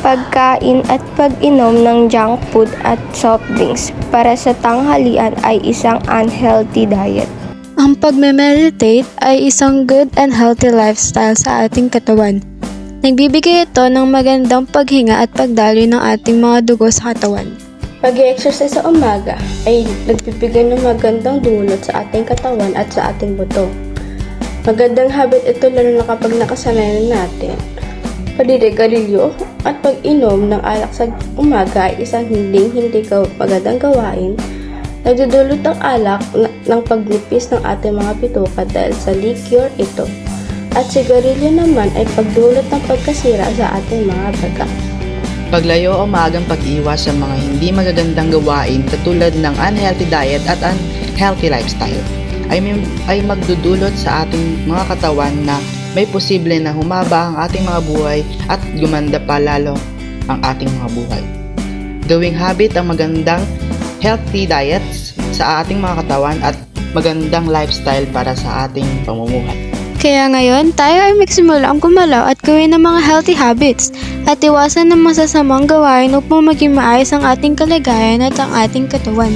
pagkain at pag-inom ng junk food at soft drinks para sa tanghalian ay isang unhealthy diet. Ang pagme-meditate ay isang good and healthy lifestyle sa ating katawan. Nagbibigay ito ng magandang paghinga at pagdaloy ng ating mga dugo sa katawan. Pag-exercise sa umaga ay nagbibigay ng magandang dulot sa ating katawan at sa ating buto. Magandang habit ito lalo na kapag nakasanayan natin. Pagdirigarilyo at pag-inom ng alak sa umaga ay isang hindi magandang gawain. Nagdudulot ng alak ng pagnipis ng ating mga bituka dahil sa liquor ito. At sigarilyo naman ay pagdulot ng pagkasira sa ating mga baga. Paglayo o maagang pag-iwas sa mga hindi magagandang gawain katulad ng unhealthy diet at unhealthy lifestyle ay magdudulot sa ating mga katawan na may posible na humaba ang ating mga buhay at gumanda pa lalo ang ating mga buhay. Gawing habit ang magandang healthy diets sa ating mga katawan at magandang lifestyle para sa ating pamumuhay. Kaya ngayon, tayo ay magsimulang gumalaw at gawin ng mga healthy habits at iwasan ng masasamang gawain upang maging maayos ang ating kalagayan at ang ating katawan.